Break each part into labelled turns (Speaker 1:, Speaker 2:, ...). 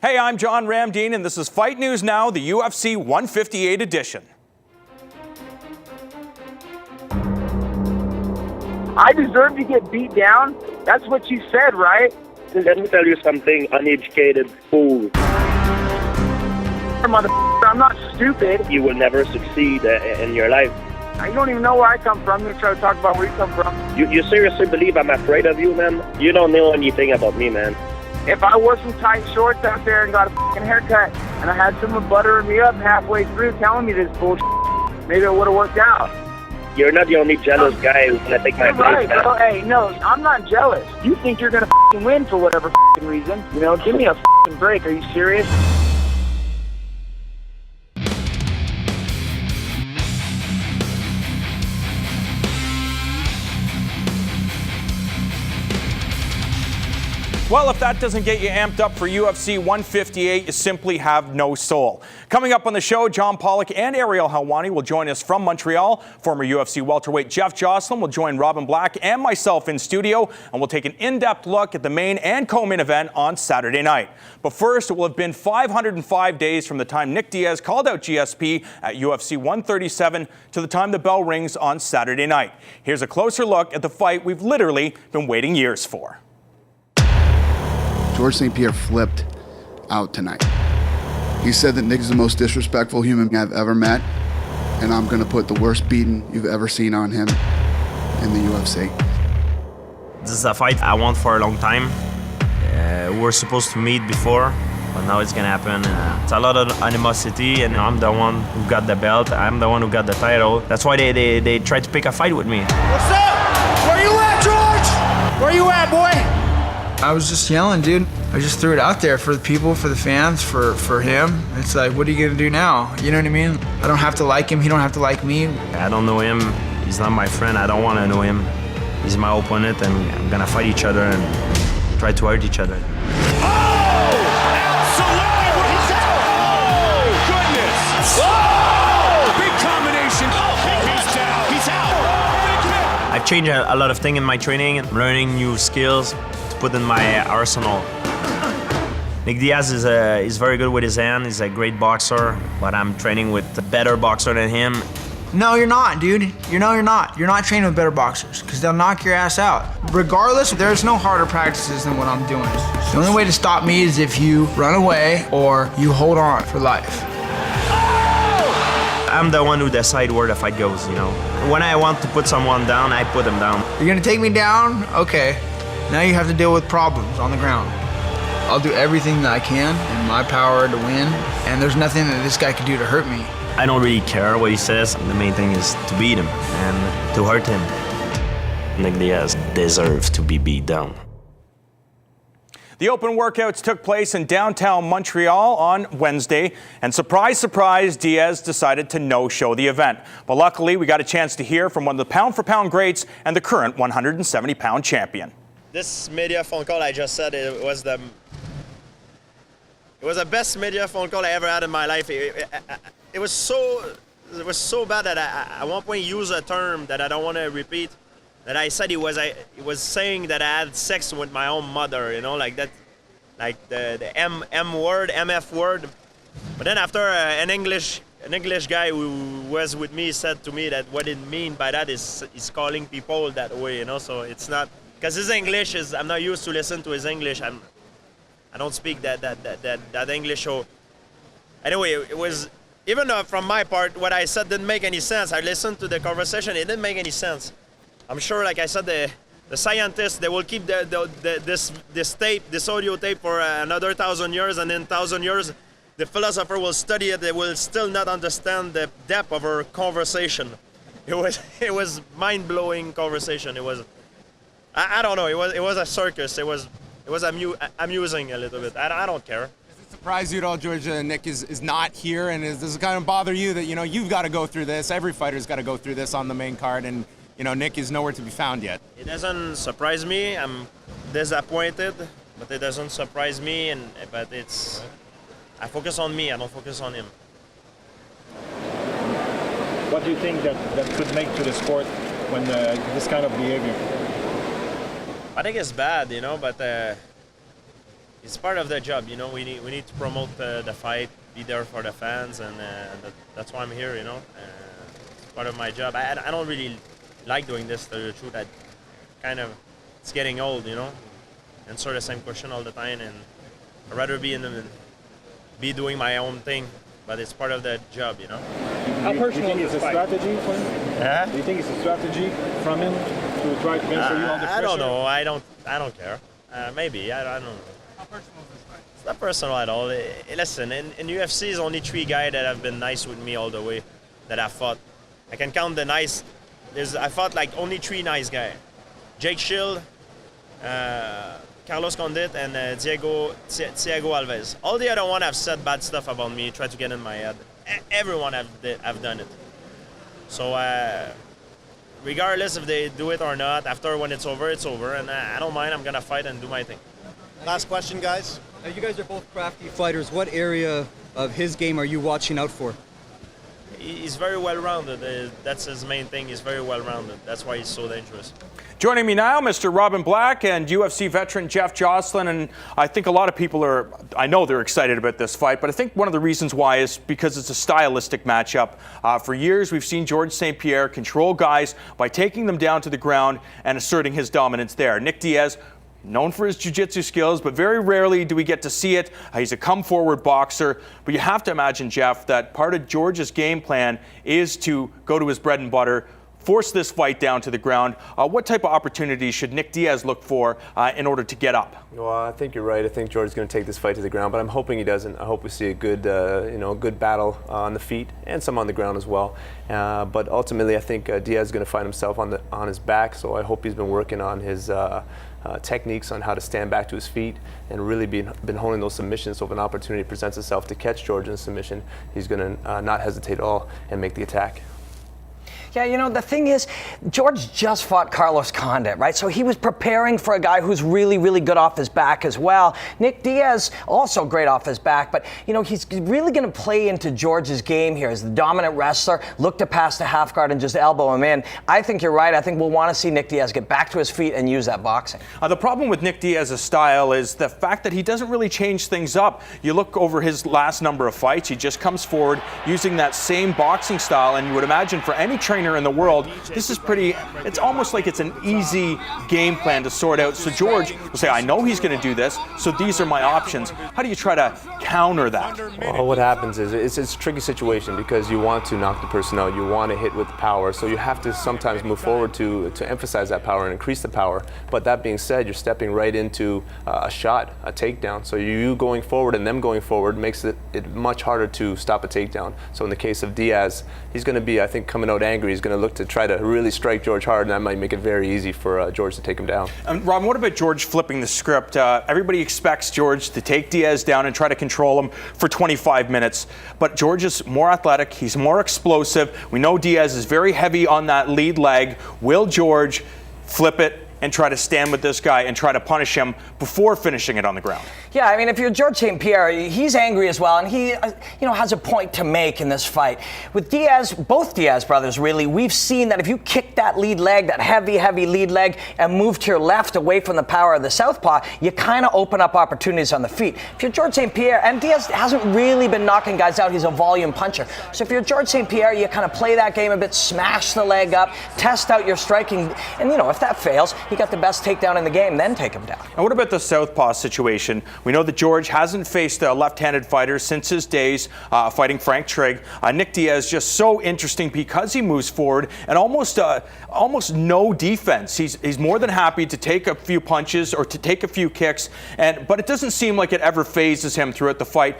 Speaker 1: Hey, I'm John Ramdeen, and this is Fight News Now, the UFC 158 edition.
Speaker 2: I deserve to get beat down? That's what you said, right?
Speaker 3: Let me tell you something, uneducated fool.
Speaker 2: Motherfucker, I'm not stupid.
Speaker 3: You will never succeed in your life.
Speaker 2: You don't even know where I come from. You're trying to talk about where you come from.
Speaker 3: You seriously believe I'm afraid of you, man? You don't know anything about me, man.
Speaker 2: If I wore some tight shorts out there and got a fucking haircut and I had someone buttering me up halfway through telling me this bullshit, maybe it would have worked out.
Speaker 3: You're not the only jealous guy who's gonna take my place,
Speaker 2: Right,
Speaker 3: man.
Speaker 2: bro. Hey, no, I'm not jealous. You think you're gonna fucking win for whatever fucking reason. You know, give me a fucking break. Are you serious?
Speaker 1: Well, if that doesn't get you amped up for UFC 158, you simply have no soul. Coming up on the show, John Pollock and Ariel Helwani will join us from Montreal. Former UFC welterweight Jeff Jocelyn will join Robin Black and myself in studio, and we'll take an in-depth look at the main and co-main event on Saturday night. But first, it will have been 505 days from the time Nick Diaz called out GSP at UFC 137 to the time the bell rings on Saturday night. Here's a closer look at the fight we've literally been waiting years for.
Speaker 4: George St-Pierre flipped out tonight. He said that Nick is the most disrespectful human I've ever met, and I'm going to put the worst beating you've ever seen on him in the UFC.
Speaker 5: This is a fight I want for a long time. We were supposed to meet before, but now it's going to happen. It's a lot of animosity, and I'm the one who got the belt. I'm the one who got the title. That's why they tried to pick a fight with me.
Speaker 6: What's up? Where you at, George? Where you at, boy? I was just yelling, dude. I just threw it out there for the people, for the fans, for him. It's like, what are you gonna do now? You know what I mean? I don't have to like him, he don't have to like me.
Speaker 5: I don't know him, he's not my friend, I don't wanna know him. He's my opponent, and I'm gonna fight each other and try to hurt each other.
Speaker 7: Oh! Absolutely! Oh, goodness! Oh! Big combination. He's down. He's out.
Speaker 5: I've changed a lot of things in my training. I'm learning new skills to put in my arsenal. Nick Diaz is very good with his hand. He's a great boxer, but I'm training with a better boxer than him.
Speaker 6: No, you're not, dude. You're not. You're not training with better boxers, because they'll knock your ass out. Regardless, there's no harder practices than what I'm doing. The only way to stop me is if you run away or you hold on for life.
Speaker 5: I'm the one who decides where the fight goes, you know. When I want to put someone down, I put them down.
Speaker 6: You're gonna take me down? Okay. Now you have to deal with problems on the ground. I'll do everything that I can in my power to win, and there's nothing that this guy can do to hurt me.
Speaker 5: I don't really care what he says. The main thing is to beat him and to hurt him. Nick Diaz deserves to be beat down.
Speaker 1: The open workouts took place in downtown Montreal on Wednesday, and surprise, surprise, Diaz decided to no-show the event. But luckily, we got a chance to hear from one of the pound-for-pound greats and the current 170-pound champion.
Speaker 8: This media phone call I just said, it was the best media phone call I ever had in my life. It was so bad that I at one point used a term that I don't want to repeat. That I said he was saying that I had sex with my own mother, you know, like that, like the M word, MF word. But then after an English guy who was with me said to me that what it mean by that is calling people that way, you know. So it's not, because his English is, I'm not used to listen to his English. I don't speak that English. So anyway, it was, even though from my part what I said didn't make any sense. I listened to the conversation, it didn't make any sense. I'm sure, like I said, the scientists, they will keep this tape, this audio tape for another 1,000 years, and in 1,000 years, the philosopher will study it. They will still not understand the depth of our conversation. It was mind-blowing conversation. It was, I don't know. It was a circus. It was amusing a little bit. I don't care.
Speaker 9: Does it surprise you at all, George, Nick is not here, and does it kind of bother you that you've got to go through this? Every fighter's got to go through this on the main card, and Nick is nowhere to be found yet.
Speaker 8: It doesn't surprise me. I'm disappointed, but it doesn't surprise me. But I focus on me. I don't focus on him.
Speaker 10: What do you think that could make to the sport when this kind of behavior?
Speaker 8: I think it's bad, but it's part of the job. You know, we need to promote the fight, be there for the fans, and that's why I'm here. You know, it's part of my job. I don't really like doing this. To tell you the truth, it's getting old. You know, answer the same question all the time, and I'd rather be doing my own thing. But it's part of the job, you know.
Speaker 10: How personal is this strategy for him?
Speaker 8: Yeah.
Speaker 10: Do you think it's a strategy from him to try to answer you on the pressure?
Speaker 8: I don't know. I don't care. Maybe. I don't know.
Speaker 10: How personal is this fight?
Speaker 8: It's not personal at all. Listen, in UFC, there's only 3 guys that have been nice with me all the way that I fought. I can count the nice. I fought like only 3 nice guys. Jake Shield, Carlos Condit, and Thiago Alves. All the other one have said bad stuff about me, tried to get in my head. Everyone have done it. So regardless if they do it or not, after when it's over, and I don't mind. I'm gonna fight and do my thing.
Speaker 11: Last question, guys. You guys are both crafty fighters. What area of his game are you watching out for?
Speaker 8: He's very well-rounded. That's his main thing. He's very well-rounded. That's why he's so dangerous.
Speaker 1: Joining me now, Mr. Robin Black and UFC veteran Jeff Jocelyn. And I think a lot of people I know they're excited about this fight, but I think one of the reasons why is because it's a stylistic matchup. For years, we've seen George St-Pierre control guys by taking them down to the ground and asserting his dominance there. Nick Diaz, known for his jiu-jitsu skills, but very rarely do we get to see it. He's a come-forward boxer. But you have to imagine, Jeff, that part of George's game plan is to go to his bread and butter, force this fight down to the ground. What type of opportunities should Nick Diaz look for in order to get up?
Speaker 12: Well, I think you're right. I think George's going to take this fight to the ground, but I'm hoping he doesn't. I hope we see a good, good battle on the feet and some on the ground as well. But ultimately, I think Diaz is going to find himself on his back. So I hope he's been working on his techniques on how to stand back to his feet and really been holding those submissions. So if an opportunity presents itself to catch George in a submission, he's going to not hesitate at all and make the attack.
Speaker 13: Yeah, the thing is, George just fought Carlos Condit, right? So he was preparing for a guy who's really, really good off his back as well. Nick Diaz, also great off his back, but, he's really going to play into George's game here as the dominant wrestler, look to pass the half guard and just elbow him in. I think you're right. I think we'll want to see Nick Diaz get back to his feet and use that boxing.
Speaker 1: The problem with Nick Diaz's style is the fact that he doesn't really change things up. You look over his last number of fights, he just comes forward using that same boxing style, and you would imagine for any trainer in the world, this is it's almost like it's an easy game plan to sort out. So George will say, I know he's going to do this, so these are my options. How do you try to counter that?
Speaker 12: Well, what happens is it's a tricky situation because you want to knock the person out, you want to hit with power, so you have to sometimes move forward to emphasize that power and increase the power. But that being said, you're stepping right into a shot, a takedown. So you going forward and them going forward makes it much harder to stop a takedown. So in the case of Diaz, he's going to be, I think, coming out angry. He's going to look to try to really strike George hard, and that might make it very easy for George to take him down.
Speaker 1: Robin, what about George flipping the script? Everybody expects George to take Diaz down and try to control him for 25 minutes, but George is more athletic, he's more explosive. We know Diaz is very heavy on that lead leg. Will George flip it and try to stand with this guy and try to punish him before finishing it on the ground?
Speaker 13: Yeah, I mean, if you're George St-Pierre, he's angry as well, and he, has a point to make in this fight. With Diaz, both Diaz brothers, really, we've seen that if you kick that lead leg, that heavy, heavy lead leg, and move to your left away from the power of the southpaw, you kind of open up opportunities on the feet. If you're George St-Pierre, and Diaz hasn't really been knocking guys out, he's a volume puncher. So if you're George St-Pierre, you kind of play that game a bit, smash the leg up, test out your striking, and if that fails, you got the best takedown in the game, then take him down.
Speaker 1: And what about the southpaw situation? We know that George hasn't faced a left-handed fighter since his days fighting Frank Trigg. Nick Diaz just so interesting because he moves forward and almost no defense. He's more than happy to take a few punches or to take a few kicks, but it doesn't seem like it ever phases him throughout the fight.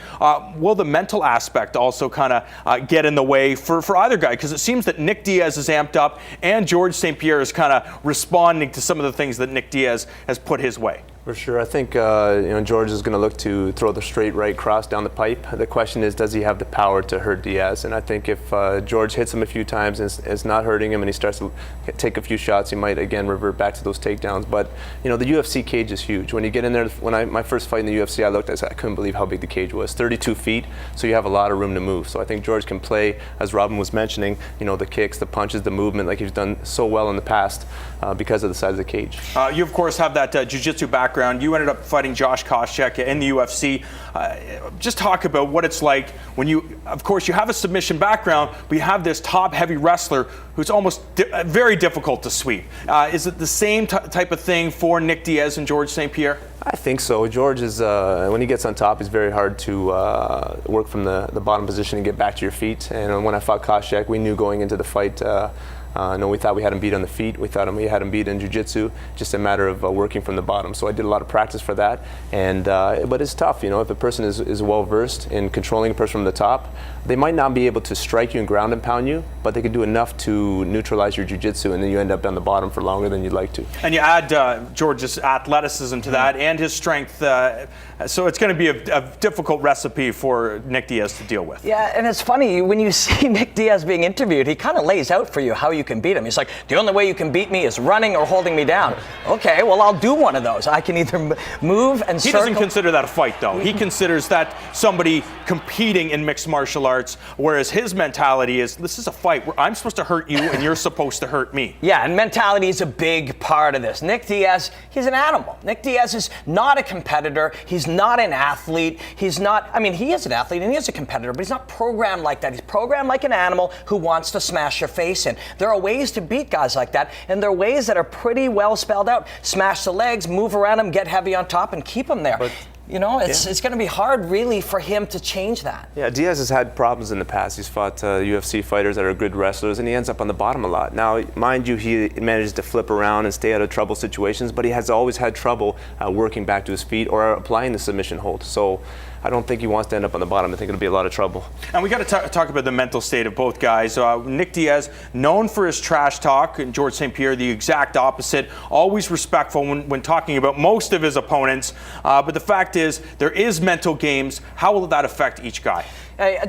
Speaker 1: Will the mental aspect also kind of get in the way for either guy? Because it seems that Nick Diaz is amped up and George St-Pierre is kind of responding to some of the things that Nick Diaz has put his way.
Speaker 12: For sure. I think George is going to look to throw the straight right cross down the pipe. The question is, does he have the power to hurt Diaz? And I think if George hits him a few times and it's not hurting him and he starts to take a few shots, he might again revert back to those takedowns. But the UFC cage is huge. When you get in there, my first fight in the UFC, I couldn't believe how big the cage was. 32 feet, so you have a lot of room to move. So I think George can play, as Robin was mentioning, the kicks, the punches, the movement, like he's done so well in the past because of the size of the cage.
Speaker 1: You of course have that jiu-jitsu background background. You ended up fighting Josh Koscheck in the UFC. Just talk about what it's like when of course, you have a submission background, but you have this top-heavy wrestler who's almost very difficult to sweep. Is it the same type of thing for Nick Diaz and George St-Pierre?
Speaker 12: I think so. George is, when he gets on top, he's very hard to work from the bottom position and get back to your feet. And when I fought Koscheck, we knew going into the fight, we thought we had him beat on the feet. We thought we had him beat in jiu-jitsu. Just a matter of working from the bottom. So I did a lot of practice for that. And but it's tough, if a person is well versed in controlling a person from the top, they might not be able to strike you and ground and pound you, but they can do enough to neutralize your jiu-jitsu, and then you end up on the bottom for longer than you'd like to.
Speaker 1: And you add George's athleticism to that and his strength. So it's going to be a difficult recipe for Nick Diaz to deal with.
Speaker 13: Yeah, and it's funny, when you see Nick Diaz being interviewed, he kind of lays out for you how you can beat him. He's like, the only way you can beat me is running or holding me down. Okay, well, I'll do one of those. I can either move and
Speaker 1: He doesn't consider that a fight, though. He considers that somebody competing in mixed martial arts, whereas his mentality is, this is a fight where I'm supposed to hurt you and you're supposed to hurt me.
Speaker 13: Yeah, and mentality is a big part of this. Nick Diaz, he's an animal. Nick Diaz is not a competitor. He's not an athlete. He's not, he is an athlete and he is a competitor, but he's not programmed like that. He's programmed like an animal who wants to smash your face in. There are ways to beat guys like that, and there are ways that are pretty well spelled out. Smash the legs, move around him, get heavy on top, and keep him there. But it's going to be hard, really, for him to change that.
Speaker 12: Yeah, Diaz has had problems in the past. He's fought UFC fighters that are good wrestlers, and he ends up on the bottom a lot. Now, mind you, he manages to flip around and stay out of trouble situations, but he has always had trouble working back to his feet or applying the submission hold. So I don't think he wants to end up on the bottom. I think it'll be a lot of trouble.
Speaker 1: And we got to talk about the mental state of both guys. Nick Diaz, known for his trash talk, and George St-Pierre, the exact opposite, always respectful when talking about most of his opponents. But the fact is, there is mental games. How will that affect each guy?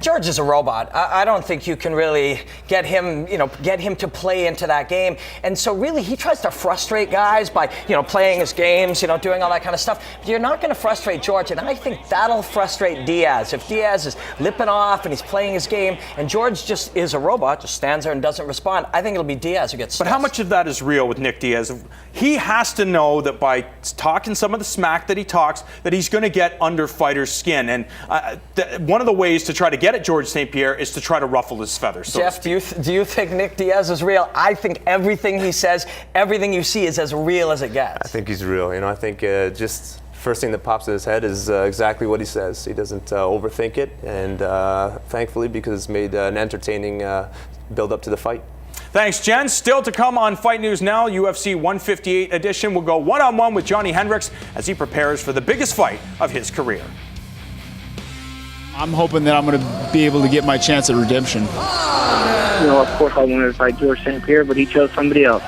Speaker 13: George is a robot. I don't think you can really get him to play into that game. And so really he tries to frustrate guys by, playing his games, doing all that kind of stuff. But you're not going to frustrate George, and I think that'll frustrate Diaz. If Diaz is lipping off and he's playing his game and George just is a robot, just stands there and doesn't respond, I think it'll be Diaz who gets stressed.
Speaker 1: But how much of that is real with Nick Diaz? He has to know that by talking some of the smack that he talks, that he's going to get under fighters' skin. And one of the ways to try to get at George St-Pierre is to try to ruffle his feathers.
Speaker 13: Jeff, do you think Nick Diaz is real? I think everything he says, everything you see is as real as it gets.
Speaker 12: I think he's real. I think just first thing that pops in his head is exactly what he says. He doesn't overthink it, and thankfully, because it's made an entertaining build up to the fight.
Speaker 1: Thanks, Jen. Still to come on Fight News Now, UFC 158 edition. We'll go one-on-one with Johnny Hendricks as he prepares for the biggest fight of his career.
Speaker 14: I'm hoping that I'm going to be able to get my chance at redemption.
Speaker 2: Of course I wanted to fight George St-Pierre, but he chose somebody else.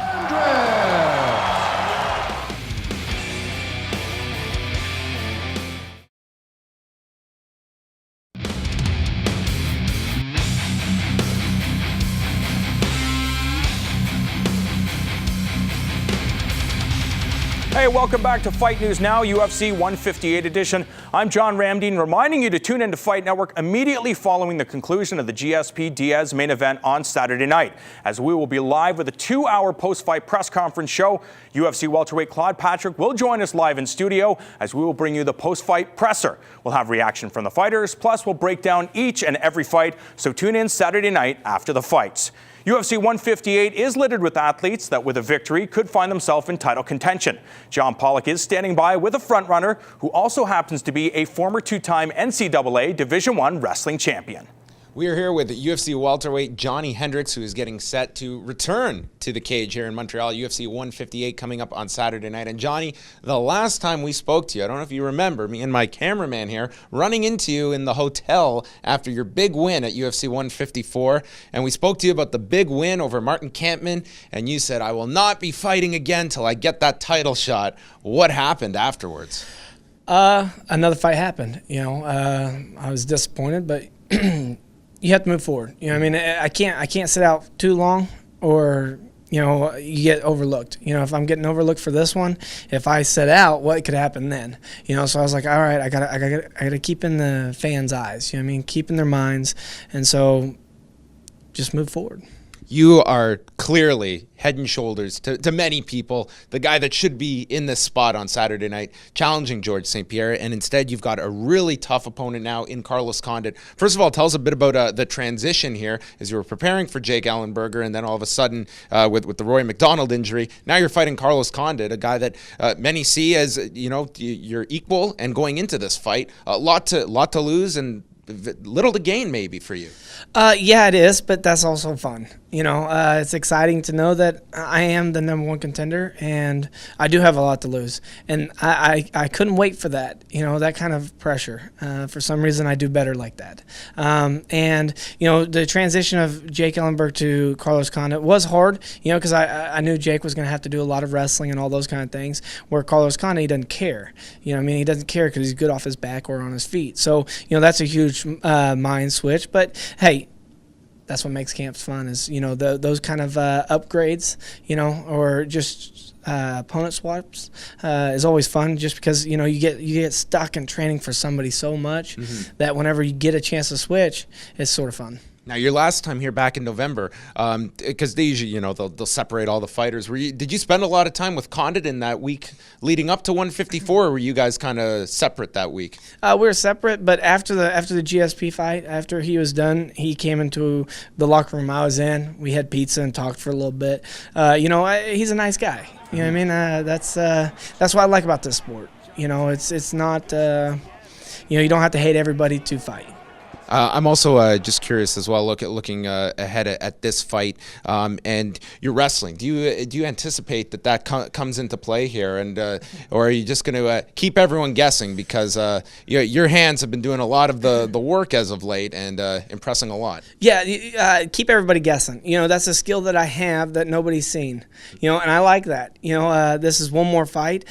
Speaker 1: Hey, welcome back to Fight News Now, UFC 158 edition. I'm John Ramdeen, reminding you to tune into Fight Network immediately following the conclusion of the GSP Diaz main event on Saturday night, as we will be live with a 2-hour post-fight press conference show. UFC welterweight Claude Patrick will join us live in studio as we will bring you the post-fight presser. We'll have reaction from the fighters, plus we'll break down each and every fight, so tune in Saturday night after the fights. UFC 158 is littered with athletes that with a victory could find themselves in title contention. John Pollock is standing by with a frontrunner who also happens to be a former 2-time NCAA Division I wrestling champion.
Speaker 9: We are here with UFC welterweight Johnny Hendricks, who is getting set to return to the cage here in Montreal. UFC 158 coming up on Saturday night. And Johnny, the last time we spoke to you, I don't know if you remember, me and my cameraman here running into you in the hotel after your big win at UFC 154. And we spoke to you about the big win over Martin Kampmann. And you said, I will not be fighting again till I get that title shot. What happened afterwards?
Speaker 15: Another fight happened. I was disappointed, but you have to move forward. I can't sit out too long, or you get overlooked. If I'm getting overlooked for this one, if I sit out, what could happen then? So I was like, all right, I gotta keep in the fans' eyes. Keep in their minds, and so just move forward.
Speaker 9: You are clearly head and shoulders to many people the guy that should be in this spot on Saturday night challenging George St-Pierre, and instead you've got a really tough opponent now in Carlos Condit. First of all, tell us a bit about the transition here as you were preparing for Jake Ellenberger, and then all of a sudden with the Rory McDonald injury, now you're fighting Carlos Condit, a guy that many see as you're equal, and going into this fight, a lot to lose and little to gain maybe for you.
Speaker 15: Yeah, it is, but that's also fun. It's exciting to know that I am the #1 contender, and I do have a lot to lose. And I couldn't wait for that, that kind of pressure. For some reason, I do better like that. And the transition of Jake Ellenberg to Carlos Condit was hard, because I knew Jake was going to have to do a lot of wrestling and all those kind of things, where Carlos Condit, he doesn't care. He doesn't care because he's good off his back or on his feet. So, that's a huge mind switch. But, hey, that's what makes camps fun is, those kind of upgrades, or just opponent swaps is always fun just because, you get stuck in training for somebody so much that whenever you get a chance to switch, it's sort of fun.
Speaker 9: Now, your last time here back in November, because they usually, they'll separate all the fighters. Did you spend a lot of time with Condit in that week leading up to 154, or were you guys kind of separate that week? We
Speaker 15: were separate, but after the GSP fight, after he was done, he came into the locker room I was in. We had pizza and talked for a little bit. He's a nice guy. You know what I mean? That's what I like about this sport. It's not, you don't have to hate everybody to fight.
Speaker 9: I'm also just curious as well. Looking ahead at this fight and your wrestling. Do you anticipate that comes into play here, and or are you just going to keep everyone guessing because your hands have been doing a lot of the work as of late and impressing a lot?
Speaker 15: Yeah, keep everybody guessing. That's a skill that I have that nobody's seen. And I like that. This is one more fight.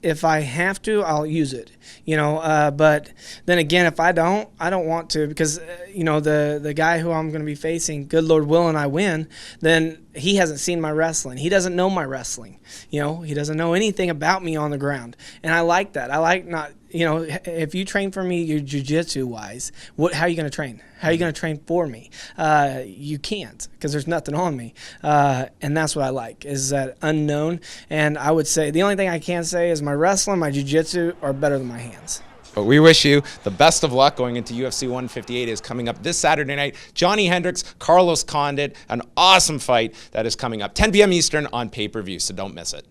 Speaker 15: If I have to, I'll use it, but then again, if I don't want to, because, the guy who I'm going to be facing, good Lord willing, I win, then he hasn't seen my wrestling. He doesn't know my wrestling. He doesn't know anything about me on the ground. And I like that. I like not, if you train for me, you're jiu-jitsu wise, how are you going to train? How are you going to train for me? You can't, because there's nothing on me. And that's what I like, is that unknown. And I would say the only thing I can say is my wrestling, my jiu-jitsu are better than my hands.
Speaker 9: But we wish you the best of luck going into UFC 158 is coming up this Saturday night. Johnny Hendricks, Carlos Condit, an awesome fight that is coming up 10 p.m. Eastern on pay-per-view, so don't miss it.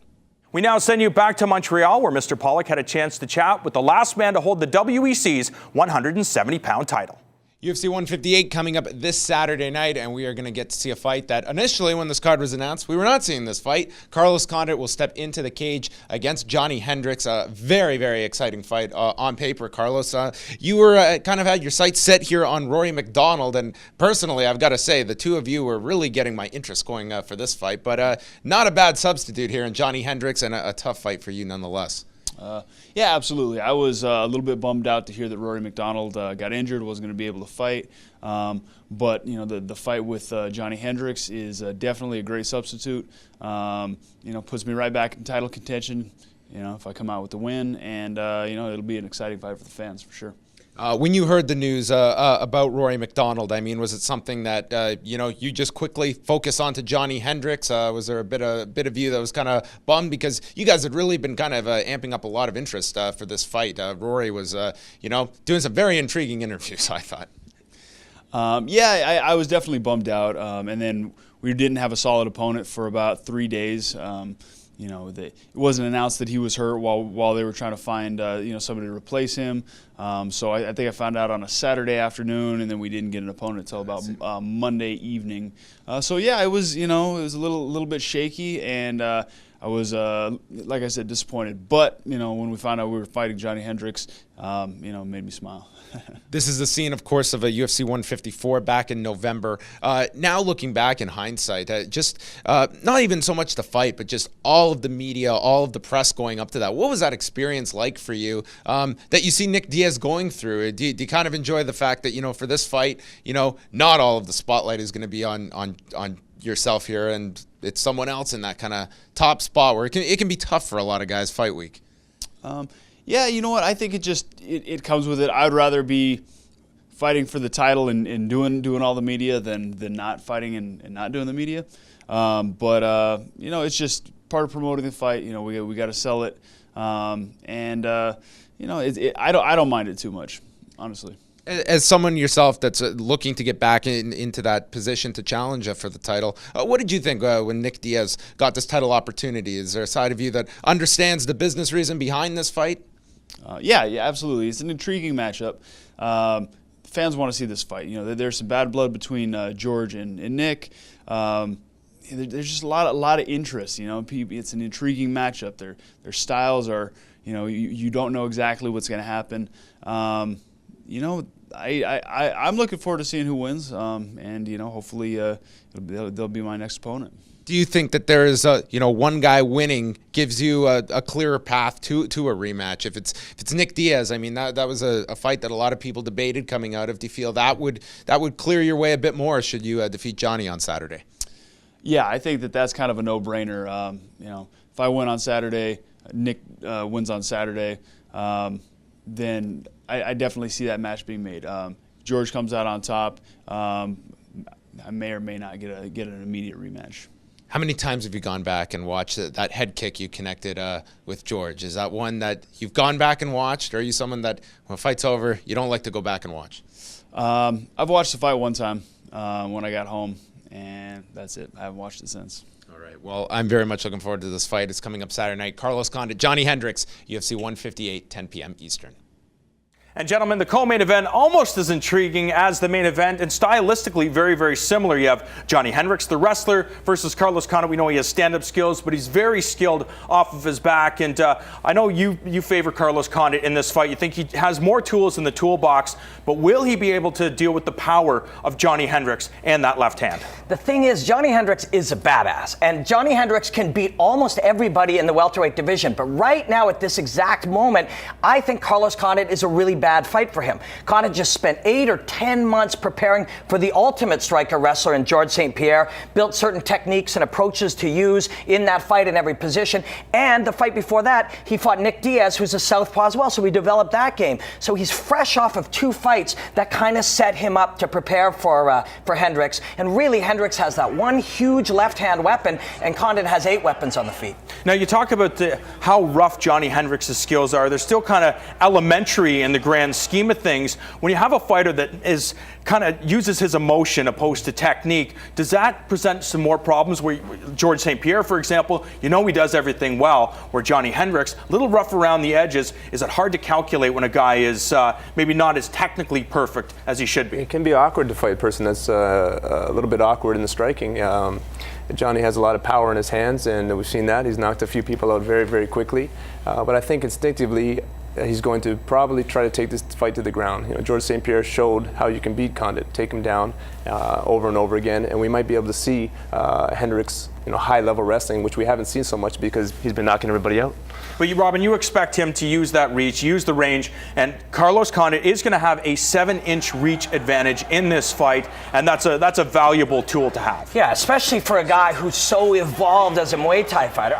Speaker 1: We now send you back to Montreal, where Mr. Pollock had a chance to chat with the last man to hold the WEC's 170-pound title.
Speaker 9: UFC 158 coming up this Saturday night, and we are going to get to see a fight that initially, when this card was announced, we were not seeing this fight. Carlos Condit will step into the cage against Johnny Hendricks. A very, very exciting fight on paper, Carlos. You were kind of had your sights set here on Rory McDonald, and personally, I've got to say, the two of you were really getting my interest going for this fight, but not a bad substitute here in Johnny Hendricks, and a tough fight for you nonetheless.
Speaker 14: Yeah, absolutely. I was a little bit bummed out to hear that Rory McDonald got injured, wasn't going to be able to fight. But the fight with Johnny Hendricks is definitely a great substitute. Puts me right back in title contention. If I come out with the win, and it'll be an exciting fight for the fans for sure.
Speaker 9: When you heard the news about Rory McDonald, was it something that you just quickly focus on to Johnny Hendricks? Was there a bit of you that was kind of bummed because you guys had really been kind of amping up a lot of interest for this fight? Rory was doing some very intriguing interviews, I thought.
Speaker 14: I was definitely bummed out, and then we didn't have a solid opponent for about 3 days. It wasn't announced that he was hurt while they were trying to find somebody to replace him. So I think I found out on a Saturday afternoon, and then we didn't get an opponent until about Monday evening. It was it was a little bit shaky, and I was like I said, disappointed. But when we found out we were fighting Johnny Hendricks, it made me smile.
Speaker 9: This is the scene, of course, of a UFC 154 back in November. Now looking back in hindsight, just not even so much the fight, but just all of the media, all of the press going up to that. What was that experience like for you that you see Nick Diaz going through? Do you kind of enjoy the fact that, for this fight, not all of the spotlight is going to be on yourself here, and it's someone else in that kind of top spot where it can be tough for a lot of guys fight week?
Speaker 14: Yeah, you know what? I think it comes with it. I'd rather be fighting for the title and doing all the media than not fighting and not doing the media. But it's just part of promoting the fight. We got to sell it, I don't mind it too much, honestly.
Speaker 9: As someone yourself that's looking to get back into that position to challenge for the title, what did you think when Nick Diaz got this title opportunity? Is there a side of you that understands the business reason behind this fight?
Speaker 14: Yeah, absolutely. It's an intriguing matchup. Fans want to see this fight. There's some bad blood between George and Nick. There's just a lot of interest. It's an intriguing matchup. Their styles are, you don't know exactly what's going to happen. I'm looking forward to seeing who wins, and hopefully they'll be my next opponent.
Speaker 9: Do you think that there is one guy winning gives you a clearer path to a rematch? If it's Nick Diaz, I mean that was a fight that a lot of people debated coming out of. Do you feel that would clear your way a bit more should you defeat Johnny on Saturday?
Speaker 14: Yeah, I think that's kind of a no-brainer. If I win on Saturday, Nick wins on Saturday, then I definitely see that match being made. George comes out on top. I may or may not get an immediate rematch.
Speaker 9: How many times have you gone back and watched that head kick you connected with George? Is that one that you've gone back and watched, or are you someone that when a fight's over, you don't like to go back and watch?
Speaker 14: I've watched the fight one time when I got home, and that's it. I haven't watched it since.
Speaker 9: All right. Well, I'm very much looking forward to this fight. It's coming up Saturday night. Carlos Condit, Johnny Hendricks, UFC 158, 10 p.m. Eastern.
Speaker 1: And gentlemen, the co-main event almost as intriguing as the main event and stylistically very, very similar. You have Johnny Hendricks, the wrestler, versus Carlos Condit. We know he has stand-up skills, but he's very skilled off of his back. And I know you favor Carlos Condit in this fight. You think he has more tools in the toolbox, but will he be able to deal with the power of Johnny Hendricks and that left hand?
Speaker 13: The thing is, Johnny Hendricks is a badass, and Johnny Hendricks can beat almost everybody in the welterweight division. But right now, at this exact moment, I think Carlos Condit is a really bad fight for him. Condit just spent 8 or 10 months preparing for the ultimate striker wrestler in George St-Pierre, built certain techniques and approaches to use in that fight in every position. And the fight before that, he fought Nick Diaz, who's a southpaw as well, so he developed that game. So he's fresh off of 2 fights that kind of set him up to prepare for Hendricks. And really, Hendricks has that one huge left-hand weapon, and Condit has 8 weapons on the feet.
Speaker 1: Now, you talk about how rough Johnny Hendricks' skills are. They're still kind of elementary in the grand scheme of things. When you have a fighter that is kind of uses his emotion opposed to technique, does that present some more problems? Where George St-Pierre, for example, he does everything well, where Johnny Hendricks, a little rough around the edges. Is it hard to calculate when a guy is maybe not as technically perfect as he should be?
Speaker 12: It can be awkward to fight a person that's a little bit awkward in the striking. Johnny has a lot of power in his hands, and we've seen that. He's knocked a few people out very, very quickly. But I think instinctively, he's going to probably try to take this fight to the ground. George St-Pierre showed how you can beat Condit, take him down over and over again, and we might be able to see Hendricks, high-level wrestling, which we haven't seen so much because he's been knocking everybody out.
Speaker 1: But Robin, you expect him to use that reach, use the range, and Carlos Condit is going to have a 7-inch reach advantage in this fight, and that's a valuable tool to have.
Speaker 13: Yeah, especially for a guy who's so evolved as a Muay Thai fighter.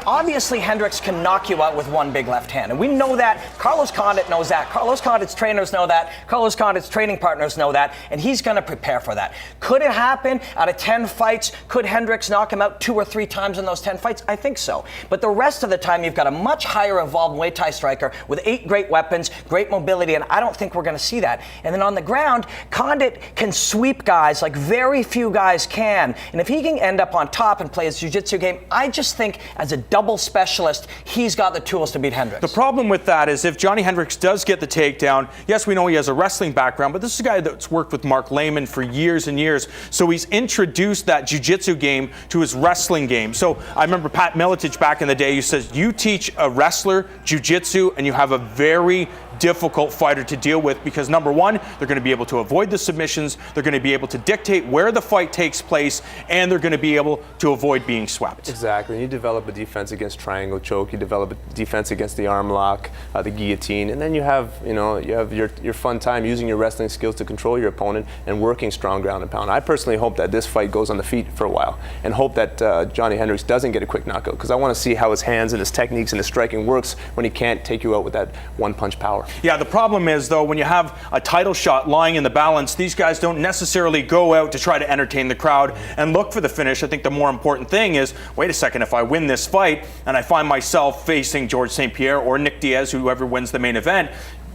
Speaker 13: Obviously Hendricks can knock you out with one big left hand, and we know that. Carlos Condit knows that. Carlos Condit's trainers know that. Carlos Condit's training partners know that, and he's going to prepare for that. Could it happen out of 10 fights? Could Hendricks knock him out 2 or 3 times in those 10 fights? I think so. But the rest of the time, you've got a much higher evolved Muay Thai striker with 8 great weapons, great mobility, and I don't think we're going to see that. And then on the ground, Condit can sweep guys like very few guys can. And if he can end up on top and play his jiu-jitsu game, I just think as a double specialist, he's got the tools to beat Hendricks.
Speaker 1: The problem with that is if Johnny Hendricks does get the takedown, yes, we know he has a wrestling background, but this is a guy that's worked with Mark Lehman for years and years. So he's introduced that jiu-jitsu game to his wrestling game. So I remember Pat Miletich back in the day who says, you teach a wrestler jiu-jitsu and you have a very difficult fighter to deal with, because number one, they're going to be able to avoid the submissions, they're going to be able to dictate where the fight takes place, and they're going to be able to avoid being swept.
Speaker 12: Exactly. You develop a defense against triangle choke, you develop a defense against the arm lock, the guillotine, and then you have your fun time using your wrestling skills to control your opponent and working strong ground and pound. I personally hope that this fight goes on the feet for a while, and hope that Johnny Hendricks doesn't get a quick knockout, because I want to see how his hands and his techniques and his striking works when he can't take you out with that one-punch power.
Speaker 1: Yeah, the problem is, though, when you have a title shot lying in the balance, these guys don't necessarily go out to try to entertain the crowd and look for the finish. I think the more important thing is, wait a second, if I win this fight and I find myself facing George St-Pierre or Nick Diaz, whoever wins the main event,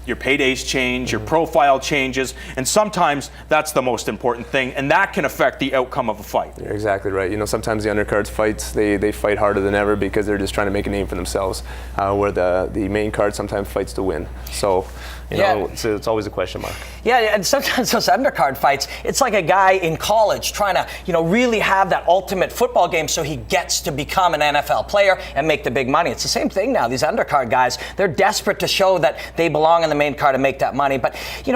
Speaker 1: your paydays change, your profile changes, and sometimes that's the most important thing, and that can affect the outcome of a fight.
Speaker 12: You're exactly right. You know, sometimes the undercards fights, they fight harder than ever because they're just trying to make a name for themselves, where the main card sometimes fights to win. So, you know, it's always a question mark.
Speaker 13: Yeah, and sometimes those undercard fights, it's like a guy in college trying to, really have that ultimate football game so he gets to become an NFL player and make the big money. It's the same thing now. These undercard guys, they're desperate to show that they belong in the main card and make that money. But,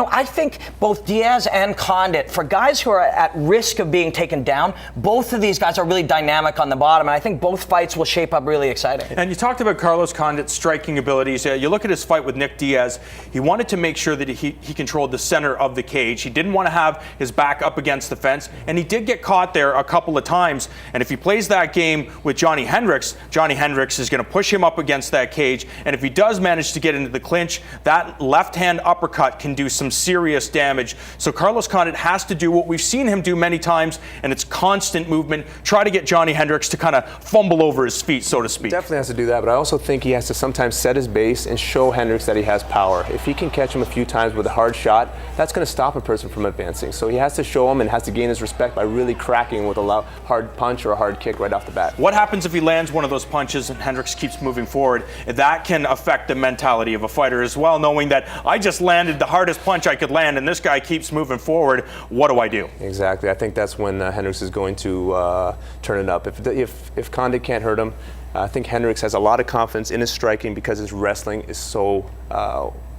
Speaker 13: I think both Diaz and Condit, for guys who are at risk of being taken down, both of these guys are really dynamic on the bottom, and I think both fights will shape up really exciting.
Speaker 1: And you talked about Carlos Condit's striking abilities. You look at his fight with Nick Diaz, he wanted to make sure that he controlled the center of the cage. He didn't want to have his back up against the fence, and he did get caught there a couple of times. And if he plays that game with Johnny Hendricks is going to push him up against that cage, and if he does manage to get into the clinch, that left-hand uppercut can do some serious damage. So Carlos Condit has to do what we've seen him do many times, and it's constant movement, try to get Johnny Hendricks to kind of fumble over his feet, so to speak.
Speaker 12: Definitely has to do that, but I also think he has to sometimes set his base and show Hendricks that he has power. If he can catch him a few times with a hard shot, that's going to stop a person from advancing. So he has to show him and has to gain his respect by really cracking with a hard punch or a hard kick right off the bat.
Speaker 1: What happens if he lands one of those punches and Hendricks keeps moving forward? That can affect the mentality of a fighter as well, knowing that I just landed the hardest punch I could land and this guy keeps moving forward. What do I do?
Speaker 12: Exactly. I think that's when Hendricks is going to turn it up. If Condit can't hurt him, I think Hendricks has a lot of confidence in his striking because his wrestling is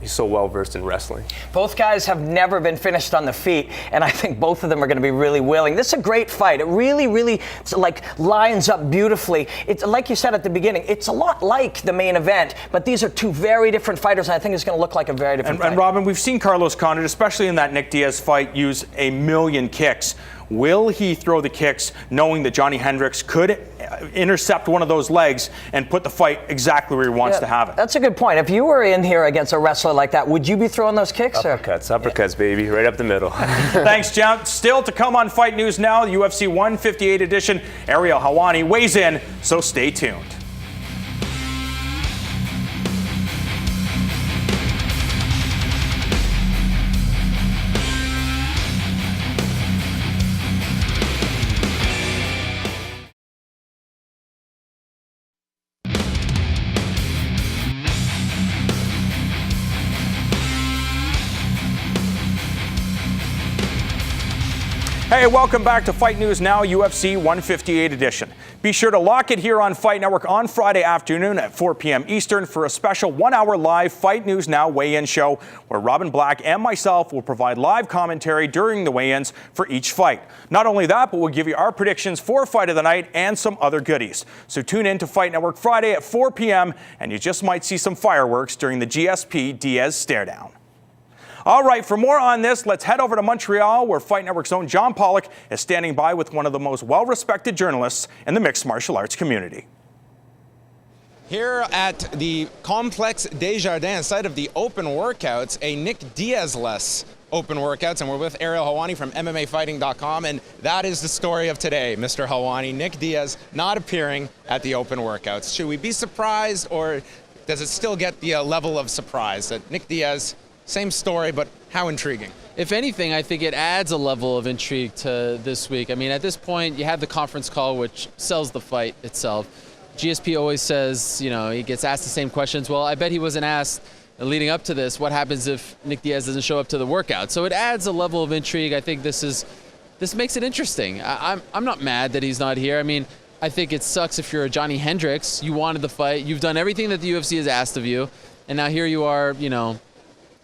Speaker 12: he's so well versed in wrestling.
Speaker 13: Both guys have never been finished on the feet, and I think both of them are going to be really willing. This is a great fight. It really lines up beautifully. It's like you said at the beginning, it's a lot like the main event, but these are two very different fighters, and I think it's going to look like a very different fight.
Speaker 1: And Robin, we've seen Carlos Condit, especially in that Nick Diaz fight, use a million kicks. Will he throw the kicks knowing that Johnny Hendricks could intercept one of those legs and put the fight exactly where he wants to have it?
Speaker 13: That's a good point. If you were in here against a wrestler like that, would you be throwing those kicks?
Speaker 12: Uppercuts, baby, right up the middle.
Speaker 1: Thanks, John. Still to come on Fight News Now, the UFC 158 edition. Ariel Helwani weighs in, so stay tuned. Hey, welcome back to Fight News Now, UFC 158 edition. Be sure to lock it here on Fight Network on Friday afternoon at 4 p.m. Eastern for a special 1-hour live Fight News Now weigh-in show where Robin Black and myself will provide live commentary during the weigh-ins for each fight. Not only that, but we'll give you our predictions for Fight of the Night and some other goodies. So tune in to Fight Network Friday at 4 p.m. and you just might see some fireworks during the GSP Diaz stare-down. All right, for more on this, let's head over to Montreal, where Fight Network's own John Pollock is standing by with one of the most well-respected journalists in the mixed martial arts community.
Speaker 9: Here at the Complex Desjardins, site of the open workouts, a Nick Diaz-less open workouts, and we're with Ariel Helwani from MMAfighting.com, and that is the story of today, Mr. Helwani. Nick Diaz not appearing at the open workouts. Should we be surprised, or does it still get the level of surprise that Nick Diaz, same story, but how intriguing?
Speaker 16: If anything, I think it adds a level of intrigue to this week. I mean, at this point, you have the conference call, which sells the fight itself. GSP always says, he gets asked the same questions. Well, I bet he wasn't asked leading up to this, what happens if Nick Diaz doesn't show up to the workout? So it adds a level of intrigue. I think this makes it interesting. I'm not mad that he's not here. I mean, I think it sucks if you're a Johnny Hendricks. You wanted the fight. You've done everything that the UFC has asked of you. And now here you are,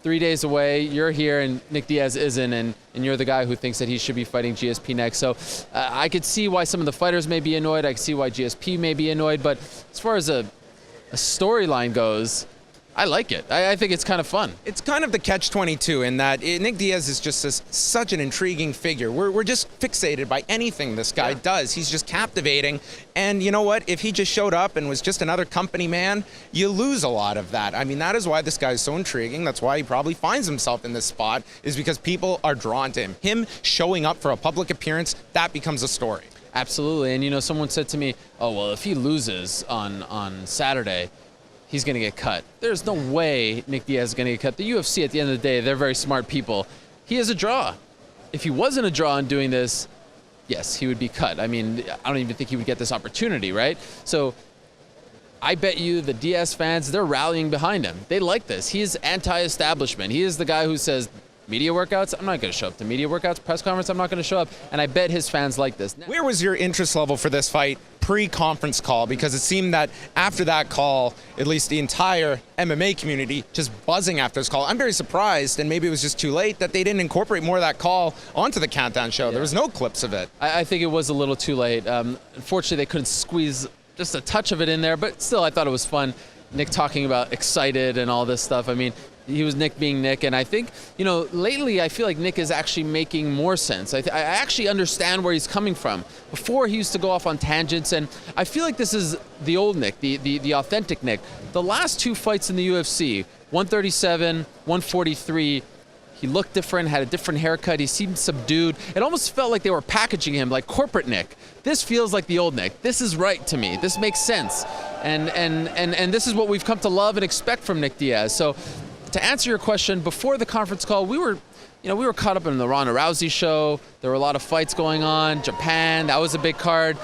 Speaker 16: 3 days away, you're here, and Nick Diaz isn't, and you're the guy who thinks that he should be fighting GSP next. So I could see why some of the fighters may be annoyed. I could see why GSP may be annoyed. But as far as a storyline goes, I like it. I think it's kind of fun.
Speaker 9: It's kind of the catch-22 in that Nick Diaz is just such an intriguing figure. We're just fixated by anything this guy does. He's just captivating. And you know what? If he just showed up and was just another company man, you lose a lot of that. I mean, that is why this guy is so intriguing. That's why he probably finds himself in this spot, is because people are drawn to him. Him showing up for a public appearance, that becomes a story.
Speaker 16: Absolutely. And, you know, someone said to me, oh, well, if he loses on Saturday, he's going to get cut. There's no way Nick Diaz is going to get cut. The UFC, at the end of the day, they're very smart people. He is a draw. If he wasn't a draw in doing this, yes, he would be cut. I mean, I don't even think he would get this opportunity, right? So I bet you the Diaz fans, they're rallying behind him. They like this. He is anti-establishment. He is the guy who says, media workouts, I'm not going to show up to media workouts. Press conference, I'm not going to show up. And I bet his fans like this.
Speaker 9: Where was your interest level for this fight pre-conference call? Because it seemed that after that call, at least the entire MMA community just buzzing after this call. I'm very surprised, and maybe it was just too late, that they didn't incorporate more of that call onto the Countdown show. There was no clips of it.
Speaker 16: I think it was a little too late. Unfortunately, they couldn't squeeze just a touch of it in there, but still, I thought it was fun. Nick talking about excited and all this stuff. I mean, he was Nick being Nick, and I think, you know, lately I feel like Nick is actually making more sense. I actually understand where he's coming from. Before, he used to go off on tangents, and I feel like this is the old Nick, the authentic Nick. The last two fights in the UFC, 137, 143, he looked different, had a different haircut, he seemed subdued. It almost felt like they were packaging him like corporate Nick. This feels like the old Nick. This is right to me. This makes sense. And this is what we've come to love and expect from Nick Diaz. So, to answer your question, before the conference call, we were caught up in the Ronda Rousey show. There were a lot of fights going on. Japan, that was a big card.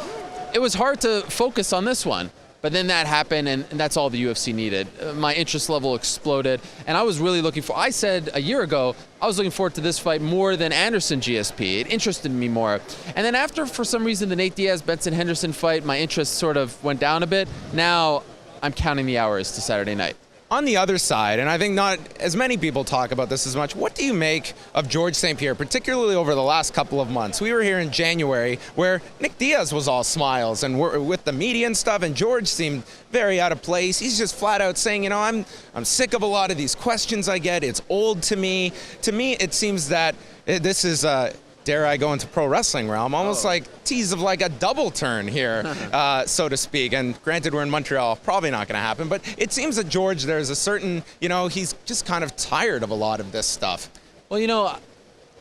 Speaker 16: It was hard to focus on this one. But then that happened, and that's all the UFC needed. My interest level exploded, and I was really looking for. I said a year ago I was looking forward to this fight more than Anderson GSP. It interested me more. And then after, for some reason, the Nate Diaz Benson Henderson fight, my interest sort of went down a bit. Now I'm counting the hours to Saturday night.
Speaker 9: On the other side, and I think not as many people talk about this as much, what do you make of George St-Pierre, particularly over the last couple of months? We were here in January where Nick Diaz was all smiles and with the media and stuff, and George seemed very out of place. He's just flat out saying, you know, I'm sick of a lot of these questions I get. It's old to me. To me, it seems that this is dare I go into pro wrestling realm, almost like tease of like a double turn here, so to speak. And granted, we're in Montreal, probably not going to happen. But it seems that George, there's a certain, you know, he's just kind of tired of a lot of this stuff.
Speaker 16: Well, you know,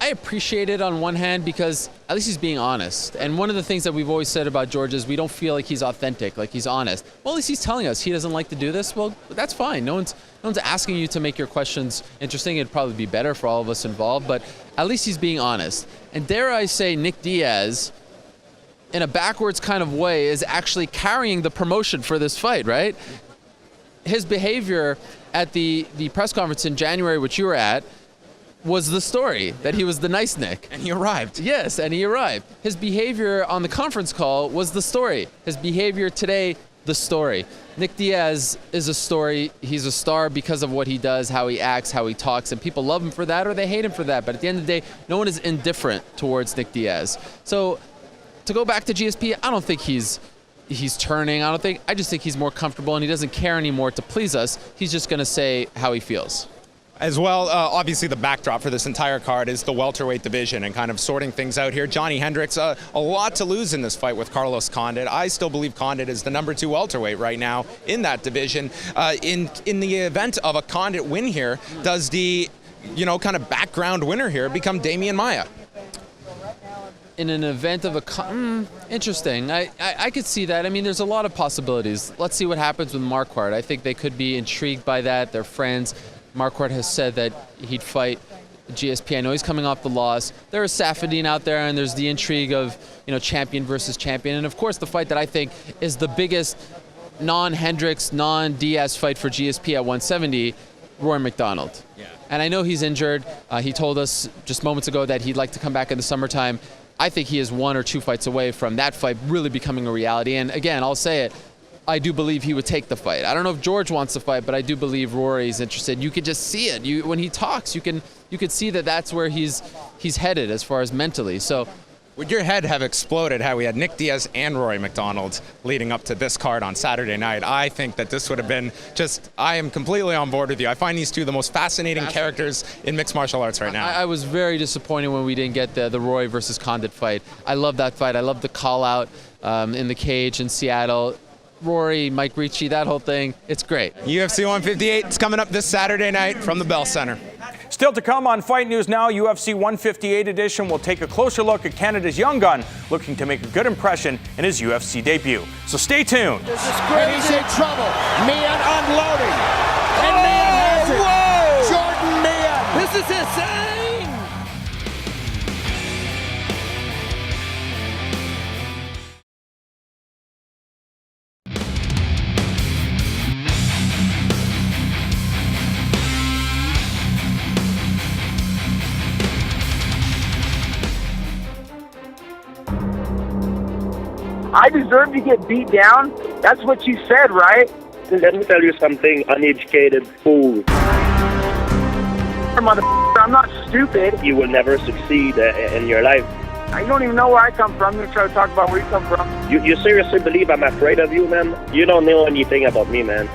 Speaker 16: I appreciate it on one hand because at least he's being honest. And one of the things that we've always said about George is we don't feel like he's authentic, like he's honest. Well, at least he's telling us he doesn't like to do this. Well, that's fine. No one's asking you to make your questions interesting. It'd probably be better for all of us involved, but at least he's being honest. And dare I say, Nick Diaz, in a backwards kind of way, is actually carrying the promotion for this fight, right? His behavior at the press conference in January, which you were at, was the story, that he was the nice Nick.
Speaker 9: And he arrived.
Speaker 16: Yes, and he arrived. His behavior on the conference call was the story. His behavior today, the story. Nick Diaz is a story. He's a star because of what he does, how he acts, how he talks, and people love him for that or they hate him for that. But at the end of the day, no one is indifferent towards Nick Diaz. So to go back to GSP, I don't think he's turning. I just think he's more comfortable and he doesn't care anymore to please us. He's just going to say how he feels.
Speaker 9: As well, obviously the backdrop for this entire card is the welterweight division and kind of sorting things out here. Johnny Hendricks, a lot to lose in this fight with Carlos Condit. I still believe Condit is the #2 welterweight right now in that division. In the event of a Condit win here, does the, you know, kind of background winner here become Damian Maia?
Speaker 16: In an event of interesting. I could see that. I mean, there's a lot of possibilities. Let's see what happens with Marquardt. I think they could be intrigued by that. They're friends. Marquardt has said that he'd fight GSP. I know he's coming off the loss. There is Safadine out there, and there's the intrigue of, you know, champion versus champion. And, of course, the fight that I think is the biggest non-Hendricks, non-Diaz fight for GSP at 170, Roy McDonald. Yeah. And I know he's injured. He told us just moments ago that he'd like to come back in the summertime. I think he is 1 or 2 fights away from that fight really becoming a reality. And, again, I'll say it. I do believe he would take the fight. I don't know if George wants the fight, but I do believe Rory's interested. You could just see it. When he talks, you could see that that's where he's headed as far as mentally. So
Speaker 9: Would your head have exploded had we had Nick Diaz and Rory McDonald leading up to this card on Saturday night? I think that this would have been I am completely on board with you. I find these two the most fascinating characters in mixed martial arts right now.
Speaker 16: I was very disappointed when we didn't get the Roy versus Condit fight. I love that fight. I love the call out in the cage in Seattle. Rory, Mike Ricci, that whole thing, it's great.
Speaker 9: UFC 158 is coming up this Saturday night from the Bell Center.
Speaker 1: Still to come on Fight News Now, UFC 158 edition will take a closer look at Canada's young gun looking to make a good impression in his UFC debut. So stay tuned.
Speaker 7: This is crazy. And he's in trouble. Mian unloading. And Mian has it. Whoa! Jordan Mian. This is insane.
Speaker 2: I deserve to get beat down? That's what you said, right?
Speaker 3: Let me tell you something, uneducated fool.
Speaker 2: Motherfucker, I'm not stupid.
Speaker 3: You will never succeed in your life.
Speaker 2: You don't even know where I come from. You're trying to talk about where you come from.
Speaker 3: You seriously believe I'm afraid of you, man? You don't know anything about me, man.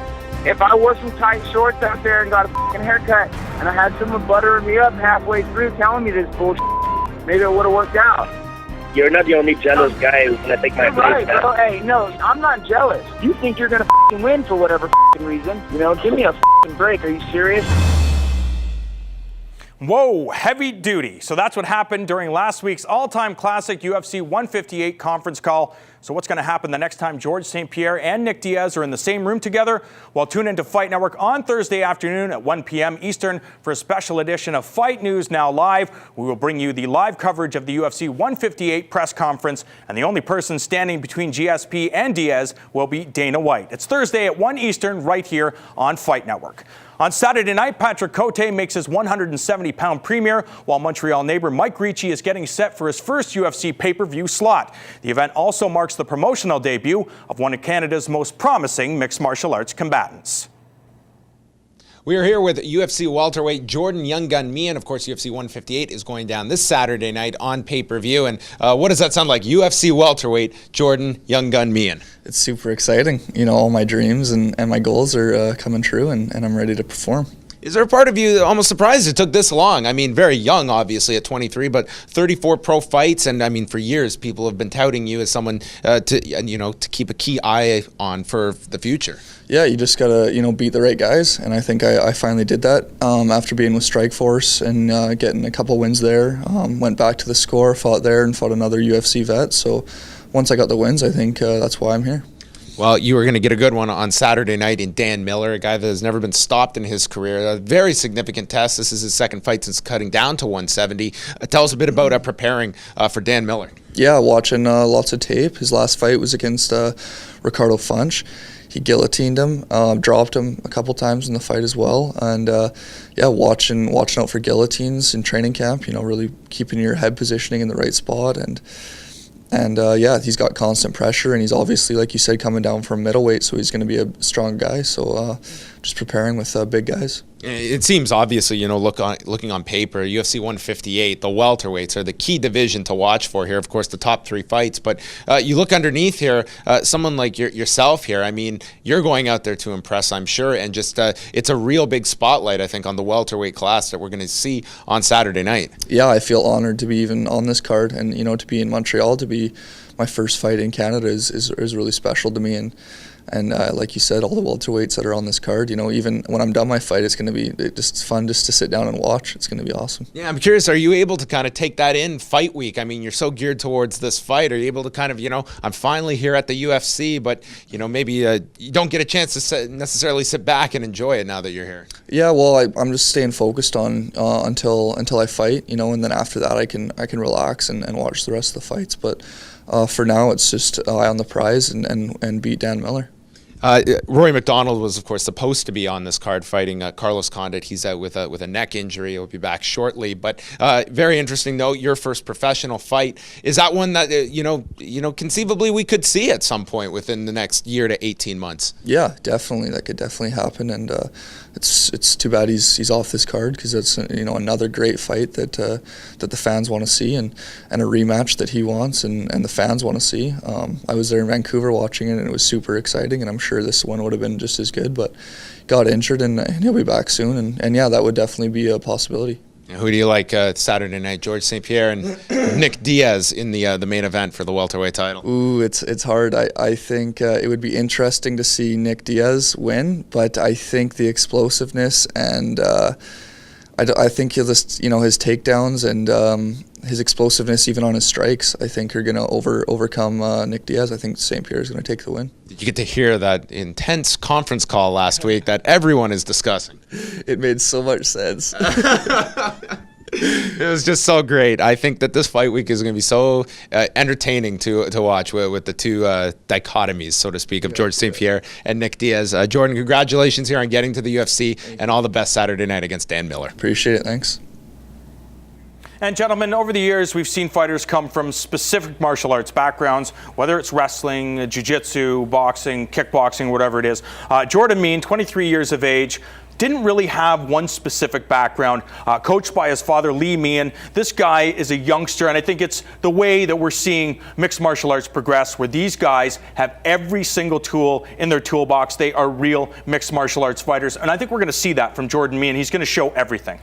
Speaker 2: If I wore some tight shorts out there and got a fucking haircut and I had someone buttering me up halfway through telling me this bullshit, maybe it would have worked out.
Speaker 3: You're not the only jealous guy who's gonna take my place.
Speaker 2: Right, bro. Hey, no, I'm not jealous. You think you're gonna fucking win for whatever fucking reason. You know, give me a fucking break. Are you serious?
Speaker 1: Whoa, heavy duty. So that's what happened during last week's all-time classic UFC 158 conference call. So what's going to happen the next time George St-Pierre and Nick Diaz are in the same room together? Well, tune into Fight Network on Thursday afternoon at 1 p.m. Eastern for a special edition of Fight News Now Live. We will bring you the live coverage of the UFC 158 press conference, and the only person standing between GSP and Diaz will be Dana White. It's Thursday at 1 Eastern right here on Fight Network. On Saturday night, Patrick Cote makes his 170-pound premiere, while Montreal neighbor Mike Ricci is getting set for his first UFC pay-per-view slot. The event also marks the promotional debut of one of Canada's most promising mixed martial arts combatants.
Speaker 9: We are here with UFC welterweight Jordan Young Gun Meehan. Of course, UFC 158 is going down this Saturday night on pay-per-view. And what does that sound like? UFC welterweight Jordan Young Gun Meehan.
Speaker 17: It's super exciting. You know, all my dreams and my goals are coming true, and I'm ready to perform.
Speaker 9: Is there a part of you almost surprised it took this long? I mean, very young, obviously, at 23, but 34 pro fights. And I mean, for years, people have been touting you as someone to keep a key eye on for the future.
Speaker 17: Yeah, you just got to, beat the right guys. And I think I finally did that after being with Strikeforce and getting a couple wins there. Went back to the score, fought there, and fought another UFC vet. So once I got the wins, I think that's why I'm here.
Speaker 9: Well, you were going to get a good one on Saturday night in Dan Miller, a guy that has never been stopped in his career. A very significant test. This is his second fight since cutting down to 170. Tell us a bit about preparing for Dan Miller.
Speaker 17: Yeah, watching lots of tape. His last fight was against Ricardo Funch. He guillotined him, dropped him a couple times in the fight as well. And watching out for guillotines in training camp, really keeping your head positioning in the right spot. And he's got constant pressure, and he's obviously, like you said, coming down from middleweight, so he's going to be a strong guy. So just preparing with big guys.
Speaker 9: It seems obviously, looking on paper, UFC 158, the welterweights are the key division to watch for here. Of course, the top three fights. But you look underneath here, someone like yourself here, I mean, you're going out there to impress, I'm sure. And just it's a real big spotlight, I think, on the welterweight class that we're going to see on Saturday night.
Speaker 17: Yeah, I feel honored to be even on this card. And, to be in Montreal, to be my first fight in Canada is really special to me. And like you said, all the welterweights that are on this card, even when I'm done my fight, it's going to be just fun just to sit down and watch. It's going to be awesome.
Speaker 9: Yeah, I'm curious, are you able to kind of take that in fight week? I mean, you're so geared towards this fight. Are you able to kind of, I'm finally here at the UFC, but, maybe you don't get a chance to necessarily sit back and enjoy it now that you're here?
Speaker 17: Yeah, well, I'm just staying focused on until I fight, and then after that I can relax and watch the rest of the fights. But for now, it's just eye on the prize and beat Dan Miller.
Speaker 9: Rory McDonald was, of course, supposed to be on this card fighting Carlos Condit. He's out with a neck injury. He'll be back shortly. But very interesting, though, your first professional fight. Is that one that, conceivably we could see at some point within the next year to 18 months?
Speaker 17: Yeah, definitely. That could definitely happen. And it's too bad he's off this card, because it's another great fight that the fans want to see, and a rematch that he wants and the fans want to see. I was there in Vancouver watching it, and it was super exciting, and I'm sure this one would have been just as good, but got injured, and he'll be back soon. And yeah, that would definitely be a possibility.
Speaker 9: Who do you like Saturday night? George St-Pierre and Nick Diaz in the main event for the welterweight title.
Speaker 17: Ooh, it's hard. I think it would be interesting to see Nick Diaz win, but I think the explosiveness and I think he'll just, his takedowns and his explosiveness even on his strikes, I think are going to overcome Nick Diaz. I think St-Pierre is going to take the win.
Speaker 9: Did you get to hear that intense conference call last week that everyone is discussing?
Speaker 17: It made so much sense.
Speaker 9: It was just so great. I think that this fight week is going to be so entertaining to watch with the two dichotomies, so to speak, of George St-Pierre and Nick Diaz. Jordan, congratulations here on getting to the UFC, and all the best Saturday night against Dan Miller.
Speaker 17: Appreciate it. Thanks.
Speaker 1: And gentlemen, over the years, we've seen fighters come from specific martial arts backgrounds, whether it's wrestling, jiu-jitsu, boxing, kickboxing, whatever it is. Jordan Mein, 23 years of age, didn't really have one specific background, coached by his father, Lee Meehan. This guy is a youngster, and I think it's the way that we're seeing mixed martial arts progress, where these guys have every single tool in their toolbox. They are real mixed martial arts fighters, and I think we're going to see that from Jordan Meehan. He's going to show everything.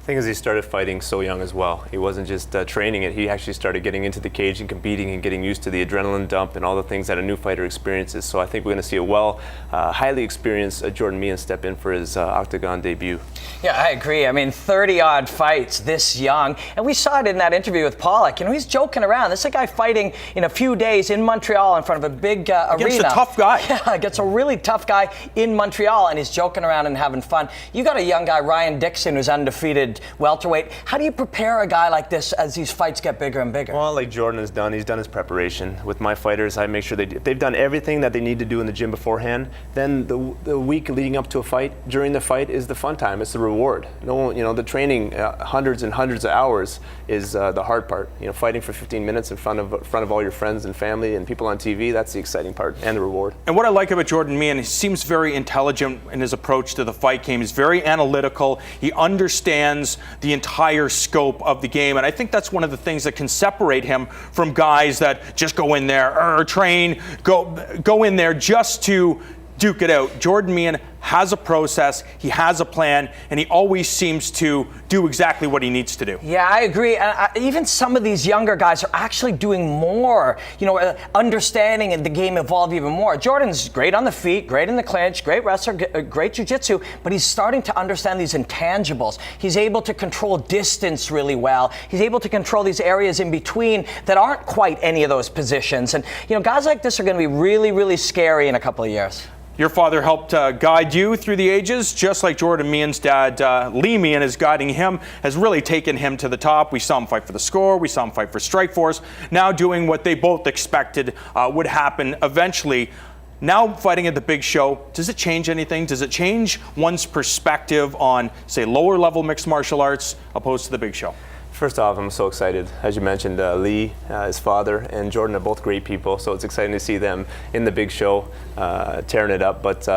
Speaker 12: The thing is, he started fighting so young as well. He wasn't just training it. He actually started getting into the cage and competing and getting used to the adrenaline dump and all the things that a new fighter experiences. So I think we're going to see a highly experienced Jordan Meehan step in for his octagon debut.
Speaker 13: Yeah, I agree. I mean, 30-odd fights this young. And we saw it in that interview with Pollock. He's joking around. This is a guy fighting in a few days in Montreal in front of a big arena.
Speaker 1: Against a tough guy.
Speaker 13: Yeah, against a really tough guy in Montreal, and he's joking around and having fun. You got a young guy, Ryan Dixon, who's undefeated welterweight. How do you prepare a guy like this as these fights get bigger and bigger?
Speaker 12: Well, like Jordan has done, he's done his preparation. With my fighters, I make sure they've done everything that they need to do in the gym beforehand. Then the week leading up to a fight, during the fight, is the fun time. It's the reward. The training, hundreds and hundreds of hours, is the hard part. Fighting for 15 minutes in front of all your friends and family and people on TV, that's the exciting part and the reward.
Speaker 1: And what I like about Jordan Meehan, he seems very intelligent in his approach to the fight game. He's very analytical. He understands the entire scope of the game, and I think that's one of the things that can separate him from guys that just go in there, train, go in there just to duke it out. Jordan Meehan has a process, he has a plan, and he always seems to do exactly what he needs to do.
Speaker 13: Yeah, I agree. And even some of these younger guys are actually doing more, understanding and the game evolve even more. Jordan's great on the feet, great in the clinch, great wrestler, great jiu-jitsu, but he's starting to understand these intangibles. He's able to control distance really well. He's able to control these areas in between that aren't quite any of those positions. And, guys like this are going to be really, really scary in a couple of years.
Speaker 1: Your father helped guide you through the ages, just like Jordan Meehan's dad, Lee Meehan, is guiding him, has really taken him to the top. We saw him fight for the Score, we saw him fight for Strikeforce, now doing what they both expected would happen eventually. Now fighting at the big show, does it change anything? Does it change one's perspective on, say, lower level mixed martial arts opposed to the big show?
Speaker 12: First off, I'm so excited. As you mentioned, Lee, his father, and Jordan are both great people, so it's exciting to see them in the big show, tearing it up. But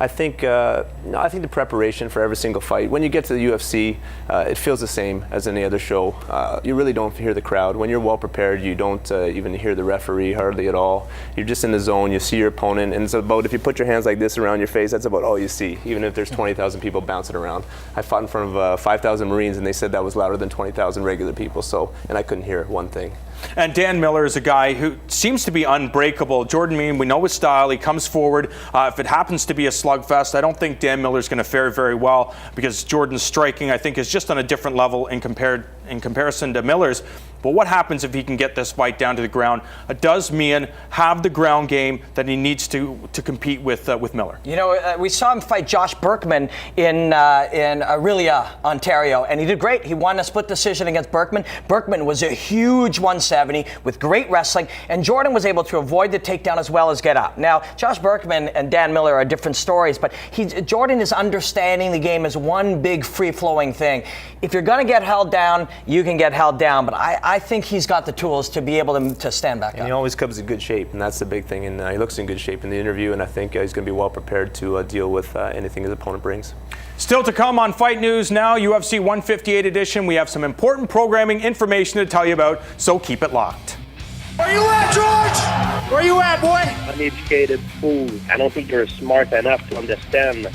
Speaker 12: I think the preparation for every single fight, when you get to the UFC, it feels the same as any other show. You really don't hear the crowd. When you're well prepared, you don't even hear the referee hardly at all. You're just in the zone, you see your opponent, and it's about, if you put your hands like this around your face, that's about all you see, even if there's 20,000 people bouncing around. I fought in front of 5,000 Marines, and they said that was louder than 20,000 regular people, and I couldn't hear one thing.
Speaker 1: And Dan Miller is a guy who seems to be unbreakable. Jordan Meehan, we know his style. He comes forward. If it happens to be a slugfest, I don't think Dan Miller's going to fare very well, because Jordan's striking, I think, is just on a different level in compared in comparison to Miller's. But what happens if he can get this fight down to the ground? Does Mian have the ground game that he needs to compete with Miller?
Speaker 13: You know, we saw him fight Josh Berkman in Orillia, Ontario, and he did great. He won a split decision against Berkman. Berkman was a huge 170 with great wrestling, and Jordan was able to avoid the takedown as well as get up. Now, Josh Berkman and Dan Miller are different stories, but Jordan is understanding the game as one big free-flowing thing. If you're going to get held down, you can get held down, but I think he's got the tools to be able to stand back up.
Speaker 12: He always comes in good shape, and that's the big thing. And he looks in good shape in the interview, and I think he's going to be well prepared to deal with anything his opponent brings.
Speaker 1: Still to come on Fight News Now, UFC 158 edition. We have some important programming information to tell you about, so keep it locked.
Speaker 7: Where you at, George? Where you at, boy?
Speaker 3: Uneducated fool. I don't think you're smart enough to understand.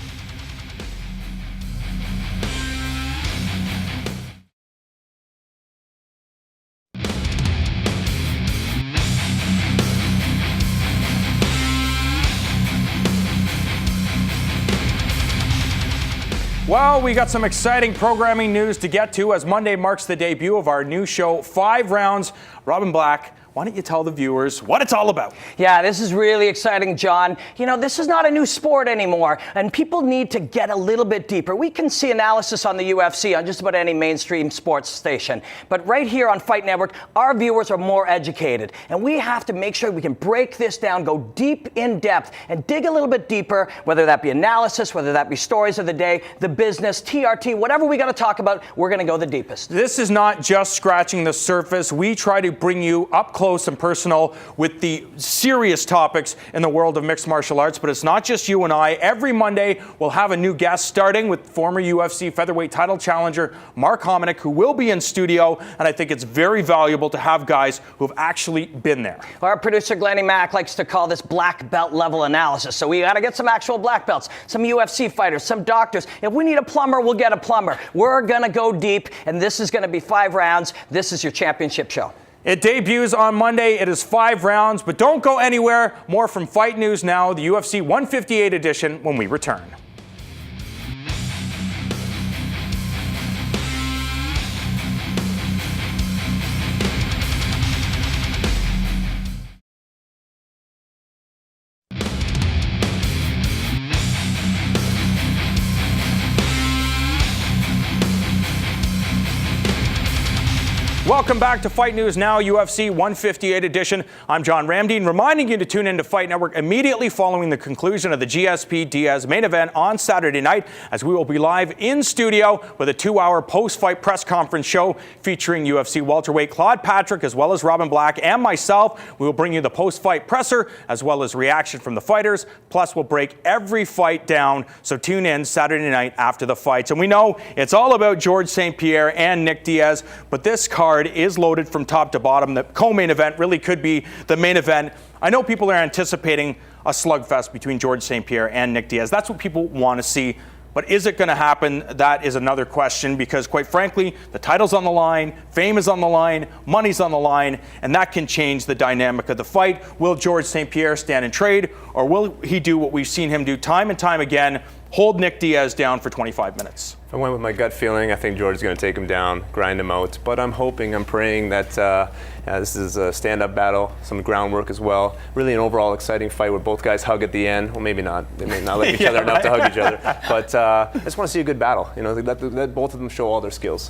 Speaker 1: Well, we got some exciting programming news to get to as Monday marks the debut of our new show, 5 Rounds. Robin Black, why don't you tell the viewers what it's all about?
Speaker 13: Yeah, this is really exciting, John. You know, this is not a new sport anymore, and people need to get a little bit deeper. We can see analysis on the UFC on just about any mainstream sports station. But right here on Fight Network, our viewers are more educated, and we have to make sure we can break this down, go deep in depth, and dig a little bit deeper, whether that be analysis, whether that be stories of the day, the business, TRT, whatever we got to talk about, we're going to go the deepest.
Speaker 1: This is not just scratching the surface. We try to bring you up close and personal with the serious topics in the world of mixed martial arts, but it's not just you and I. Every Monday, we'll have a new guest, starting with former UFC featherweight title challenger Mark Hominick, who will be in studio, and I think it's very valuable to have guys who have actually been there.
Speaker 13: Our producer, Glennie Mack, likes to call this black belt level analysis, so we got to get some actual black belts, some UFC fighters, some doctors. If we need a plumber, we'll get a plumber. We're going to go deep, and this is going to be 5 rounds. This is your championship show.
Speaker 1: It debuts on Monday. It is 5 rounds, but don't go anywhere. More from Fight News Now, the UFC 158 edition, when we return. Welcome back to Fight News Now, UFC 158 edition. I'm John Ramdeen, reminding you to tune in to Fight Network immediately following the conclusion of the GSP Diaz main event on Saturday night, as we will be live in studio with a 2-hour post-fight press conference show featuring UFC welterweight Claude Patrick as well as Robin Black and myself. We will bring you the post-fight presser as well as reaction from the fighters. Plus, we'll break every fight down, so tune in Saturday night after the fights. And we know it's all about George St-Pierre and Nick Diaz, but this card is loaded from top to bottom. The co-main event really could be the main event. I know people are anticipating a slugfest between George St-Pierre and Nick Diaz. That's what people want to see. But is it going to happen? That is another question, because quite frankly, the title's on the line, fame is on the line, money's on the line, and that can change the dynamic of the fight. Will George St-Pierre stand and trade, or will he do what we've seen him do time and time again, hold Nick Diaz down for 25 minutes?
Speaker 12: If I went with my gut feeling, I think George is going to take him down, grind him out. But I'm hoping, I'm praying that this is a stand-up battle, some groundwork as well. Really an overall exciting fight where both guys hug at the end. Well, maybe not. They may not like each other enough to hug each other. But I just want to see a good battle. You know, let both of them show all their skills.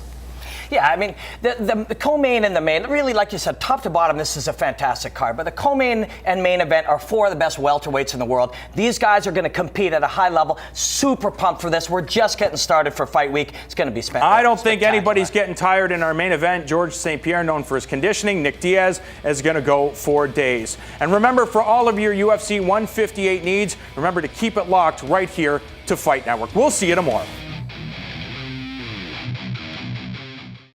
Speaker 13: Yeah, I mean, the co-main and the main, really, like you said, top to bottom, this is a fantastic card. But the co-main and main event are 4 of the best welterweights in the world. These guys are going to compete at a high level. Super pumped for this. We're just getting started for Fight Week. It's going to be spectacular.
Speaker 1: I don't think anybody's getting tired in our main event. George St-Pierre, known for his conditioning. Nick Diaz is going to go 4 days. And remember, for all of your UFC 158 needs, remember to keep it locked right here to Fight Network. We'll see you tomorrow.